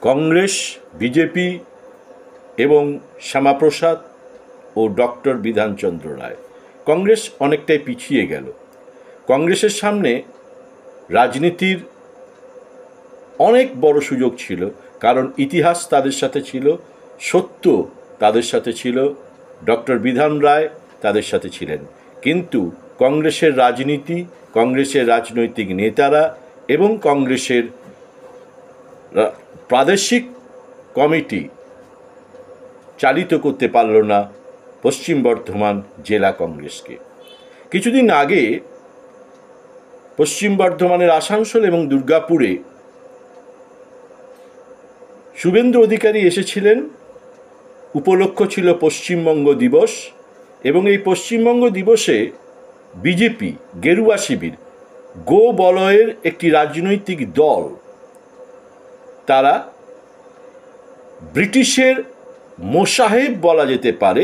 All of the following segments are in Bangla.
কংগ্রেস, বিজেপি এবং শ্যামাপ্রসাদ ও ডক্টর বিধানচন্দ্র রায়। কংগ্রেস অনেকটাই পিছিয়ে গেল। কংগ্রেসের সামনে রাজনীতির অনেক বড় সুযোগ ছিল, কারণ ইতিহাস তাদের সাথে ছিল, সত্য তাদের সাথে ছিল, ডক্টর বিধান রায় তাদের সাথে ছিলেন। কিন্তু কংগ্রেসের রাজনীতি, কংগ্রেসের রাজনৈতিক নেতারা এবং কংগ্রেসের প্রাদেশিক কমিটি চালিত করতে পারল না পশ্চিম বর্ধমান জেলা কংগ্রেসকে। কিছুদিন আগে পশ্চিম বর্ধমানের আসানসোল এবং দুর্গাপুরে শুভেন্দু অধিকারী এসেছিলেন। উপলক্ষ ছিল পশ্চিমবঙ্গ দিবস, এবং এই পশ্চিমবঙ্গ দিবসে বিজেপি গেরুয়া শিবির গো বলয়ের একটি রাজনৈতিক দল, তারা ব্রিটিশের মোসাহেব বলা যেতে পারে,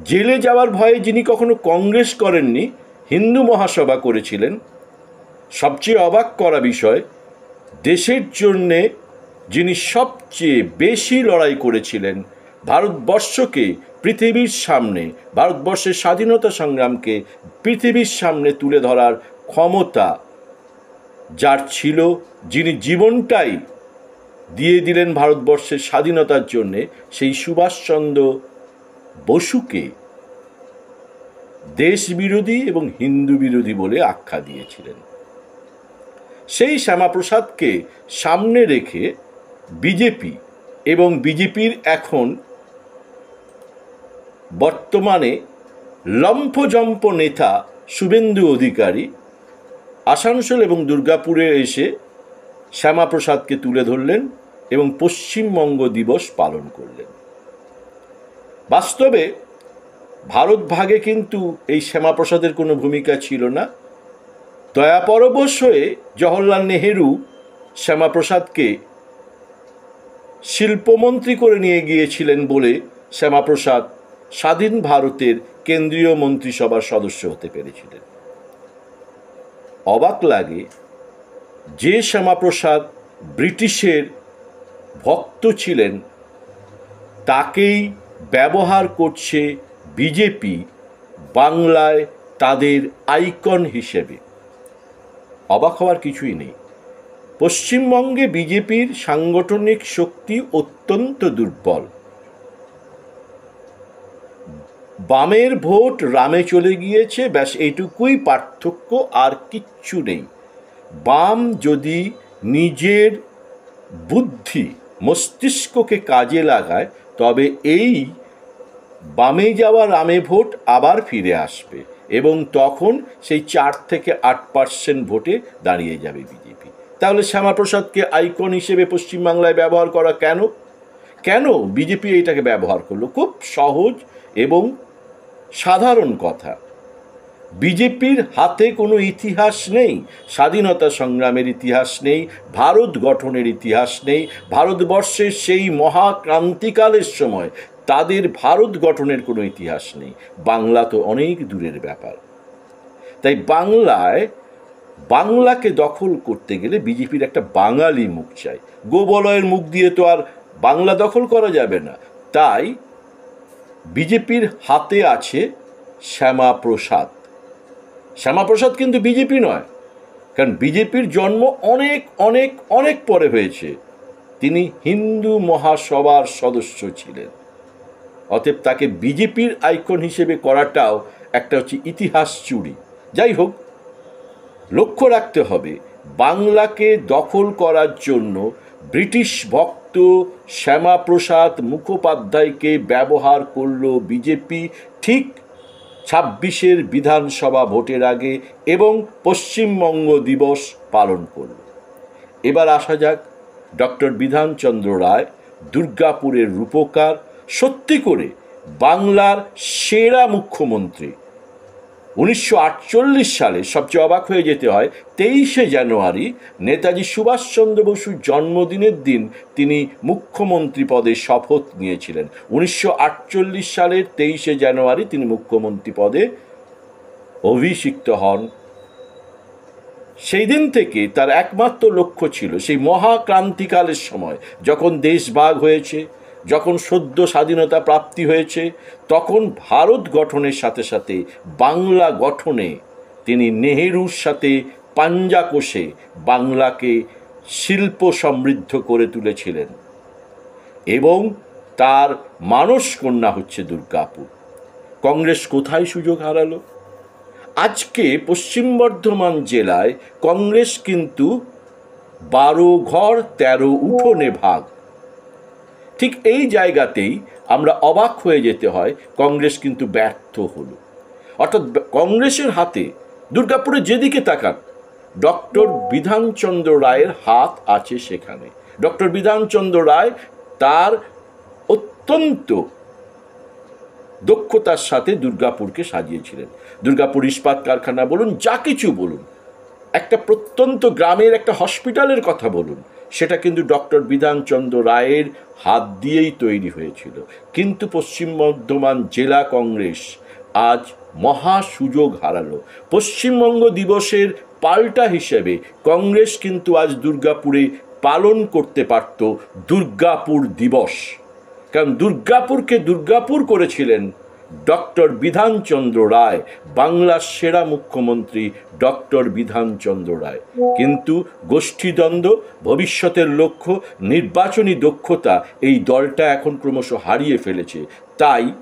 জেলে যাওয়ার ভয়ে যিনি কখনো কংগ্রেস করেননি, হিন্দু মহাসভা করেছিলেন। সবচেয়ে অবাক করা বিষয়, দেশের জন্যে যিনি সবচেয়ে বেশি লড়াই করেছিলেন, ভারতবর্ষকে পৃথিবীর সামনে, ভারতবর্ষের স্বাধীনতা সংগ্রামকে পৃথিবীর সামনে তুলে ধরার ক্ষমতা যার ছিল, যিনি জীবনটাই দিয়ে দিলেন ভারতবর্ষের স্বাধীনতার জন্যে, সেই সুভাষচন্দ্র বসুকে দেশ বিরোধী এবং হিন্দু বিরোধী বলে আখ্যা দিয়েছিলেন। সেই শ্যামাপ্রসাদকে সামনে রেখে বিজেপি এবং বিজেপির এখন বর্তমানে লম্ফজম্প নেতা শুভেন্দু অধিকারী আসানসোল এবং দুর্গাপুরে এসে শ্যামাপ্রসাদকে তুলে ধরলেন এবং পশ্চিমবঙ্গ দিবস পালন করলেন। বাস্তবে ভারত ভাগে কিন্তু এই শ্যামাপ্রসাদের কোনো ভূমিকা ছিল না। দয়াপরবশ হয়ে জওহরলাল নেহেরু শ্যামাপ্রসাদকে শিল্পমন্ত্রী করে নিয়ে গিয়েছিলেন বলে শ্যামাপ্রসাদ স্বাধীন ভারতের কেন্দ্রীয় মন্ত্রিসভার সদস্য হতে পেরেছিলেন। অবাক লাগে, যে শ্যামাপ্রসাদ ব্রিটিশের ভক্ত ছিলেন, তাকেই ব্যবহার করছে বিজেপি বাংলায় তাদের আইকন হিসেবে। অবাক হওয়ার কিছুই নেই। পশ্চিমবঙ্গে বিজেপির সাংগঠনিক শক্তি অত্যন্ত দুর্বল। বামের ভোট রামে চলে গিয়েছে, ব্যাস এইটুকুই পার্থক্য, আর কিচ্ছু নেই। বাম যদি নিজের বুদ্ধি মস্তিষ্ককে কাজে লাগায়, তবে এই বামে যাওয়া রামে ভোট আবার ফিরে আসবে, এবং তখন সেই 4 থেকে 8% ভোটে দাঁড়িয়ে যাবে বিজেপি। তাহলে শ্যামাপ্রসাদকে আইকন হিসেবে পশ্চিমবাংলায় ব্যবহার করা কেন? কেন বিজেপি এইটাকে ব্যবহার করলো? খুব সহজ এবং সাধারণ কথা। বিজেপির হাতে কোনো ইতিহাস নেই, স্বাধীনতা সংগ্রামের ইতিহাস নেই, ভারত গঠনের ইতিহাস নেই। ভারতবর্ষের সেই মহাক্রান্তিকালের সময় তাদের ভারত গঠনের কোনো ইতিহাস নেই। বাংলা তো অনেক দূরের ব্যাপার। তাই বাংলাকে দখল করতে গেলে বিজেপির একটা বাঙালি মুখ চাই। গোবলয়ের মুখ দিয়ে তো আর বাংলা দখল করা যাবে না। তাই বিজেপির হাতে আছে শ্যামাপ্রসাদ। শ্যামাপ্রসাদ কিন্তু বিজেপি নয়, কারণ বিজেপির জন্ম অনেক অনেক অনেক পরে হয়েছে। তিনি হিন্দু মহাসভার সদস্য ছিলেন। অতএব তাকে বিজেপির আইকন হিসেবে করাটাও একটা হচ্ছে ইতিহাস চুরি। যাই হোক, লক্ষ্য রাখতে হবে, বাংলাকে দখল করার জন্য ব্রিটিশ ভক্ত শ্যামাপ্রসাদ মুখোপাধ্যায়কে ব্যবহার করল বিজেপি, ঠিক 26 বিধানসভা ভোটের আগে, এবং পশ্চিমবঙ্গ দিবস পালন করল। এবার আসা যাক ডক্টর বিধানচন্দ্র রায়, দুর্গাপুরের রূপকার, সত্যি করে বাংলার সেরা মুখ্যমন্ত্রী। 1948 সালে সবচেয়ে অবাক হয়ে যেতে হয়, 23শে জানুয়ারি নেতাজি সুভাষচন্দ্র বসুর জন্মদিনের দিন তিনি মুখ্যমন্ত্রী পদে শপথ নিয়েছিলেন। 1948 সালের 23শে জানুয়ারি তিনি মুখ্যমন্ত্রী পদে অভিষিক্ত হন সেই দিন থেকে তার একমাত্র লক্ষ্য ছিল সেই মহাক্রান্তিকালের সময় যখন দেশ ভাগ হয়েছে, যখন সদ্য স্বাধীনতা প্রাপ্তি হয়েছে, তখন ভারত গঠনের সাথে সাথে বাংলা গঠনে তিনি নেহেরুর সাথে পাঞ্জা কষে বাংলাকে শিল্প সমৃদ্ধ করে তুলেছিলেন। এবং তার মানস কন্যা হচ্ছে দুর্গাপুর। কংগ্রেস কোথায় সুযোগ হারালো? আজকে পশ্চিম বর্ধমান জেলায় কংগ্রেস কিন্তু 12 ঘর 13 উঠোনে ভাগ। ঠিক এই জায়গাতেই আমরা অবাক হয়ে যেতে হয়, কংগ্রেস কিন্তু ব্যর্থ হলো। অর্থাৎ কংগ্রেসের হাতে, দুর্গাপুরে যেদিকে তাকান, ডক্টর বিধানচন্দ্র রায়ের হাত আছে সেখানে। ডক্টর বিধানচন্দ্র রায় তার অত্যন্ত দক্ষতার সাথে দুর্গাপুরকে সাজিয়েছিলেন। দুর্গাপুর ইস্পাত কারখানা বলুন, যা কিছু বলুন, একটা প্রত্যন্ত গ্রামের একটা হসপিটালের কথা বলুন, সেটা কিন্তু ডক্টর বিধানচন্দ্র রায়ের হাত দিয়েই তৈরি হয়েছিল। কিন্তু পশ্চিম বর্ধমান জেলা কংগ্রেস আজ মহা সুযোগ হারালো। পশ্চিমবঙ্গ দিবসের পাল্টা হিসেবে কংগ্রেস কিন্তু আজ দুর্গাপুরে পালন করতে পারত দুর্গাপুর দিবস। কারণ দুর্গাপুরকে দুর্গাপুর করেছিলেন ডক্টর বিধানচন্দ্র রায়, বাংলার সেরা মুখ্যমন্ত্রী ডক্টর বিধানচন্দ্র রায়। কিন্তু গোষ্ঠীদ্বন্দ্ব, ভবিষ্যতের লক্ষ্য, নির্বাচনী দক্ষতা এই দলটা এখন ক্রমশ হারিয়ে ফেলেছে। তাই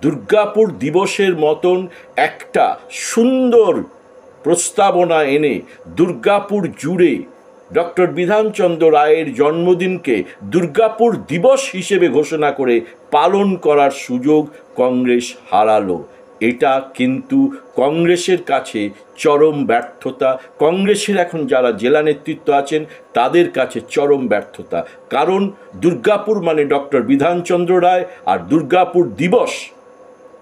দুর্গাপুর দিবসের মতন একটা সুন্দর প্রস্তাবনা এনে দুর্গাপুর জুড়ে ডক্টর বিধানচন্দ্র রায়ের জন্মদিনকে দুর্গাপুর দিবস হিসেবে ঘোষণা করে পালন করার সুযোগ কংগ্রেস হারালো। এটা কিন্তু কংগ্রেসের কাছে চরম ব্যর্থতা। কংগ্রেসের এখন যারা জেলা নেতৃত্ব আছেন তাদের কাছে চরম ব্যর্থতা। কারণ দুর্গাপুর মানে ডক্টর বিধানচন্দ্র রায়, আর দুর্গাপুর দিবস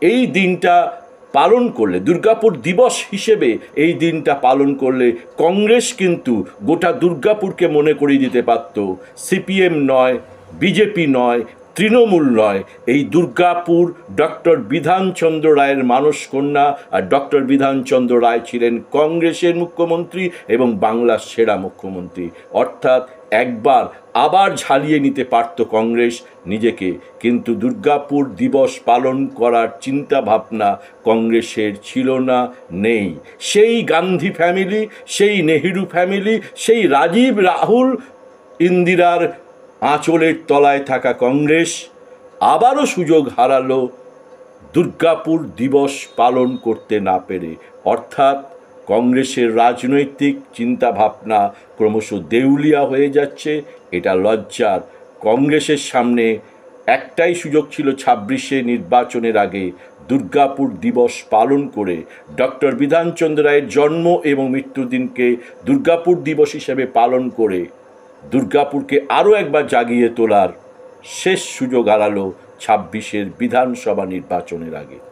এই দিনটা পালন করলে, দুর্গাপুর দিবস হিসেবে এই দিনটা পালন করলে কংগ্রেস কিন্তু গোটা দুর্গাপুরকে মনে করিয়ে দিতে পারত সিপিএম নয়, বিজেপি নয়, তৃণমূল নয়, এই দুর্গাপুর ডক্টর বিধানচন্দ্র রায়ের মানস কন্যা। আর ডক্টর বিধানচন্দ্র রায় ছিলেন কংগ্রেসের মুখ্যমন্ত্রী এবং বাংলার সেরা মুখ্যমন্ত্রী। অর্থাৎ একবার আবার ঝালিয়ে নিতে পারত কংগ্রেস নিজেকে। কিন্তু দুর্গাপুর দিবস পালন করার চিন্তা ভাবনা কংগ্রেসের ছিল না, নেই। সেই গান্ধী ফ্যামিলি, সেই নেহেরু ফ্যামিলি, সেই রাজীব, রাহুল, ইন্দিরার আঁচলের তলায় থাকা কংগ্রেস আবারও সুযোগ হারালো দুর্গাপুর দিবস পালন করতে না পেরে। অর্থাৎ কংগ্রেসের রাজনৈতিক চিন্তাভাবনা ক্রমশ দেউলিয়া হয়ে যাচ্ছে। এটা লজ্জার। কংগ্রেসের সামনে একটাই সুযোগ ছিল 26শে নির্বাচনের আগে দুর্গাপুর দিবস পালন করে ডক্টর বিধানচন্দ্র রায়ের জন্ম এবং মৃত্যুদিনকে দুর্গাপুর দিবস হিসেবে পালন করে দুর্গাপুরকে আরও একবার জাগিয়ে তোলার শেষ সুযোগ হারালো 26শে বিধানসভা নির্বাচনের আগে।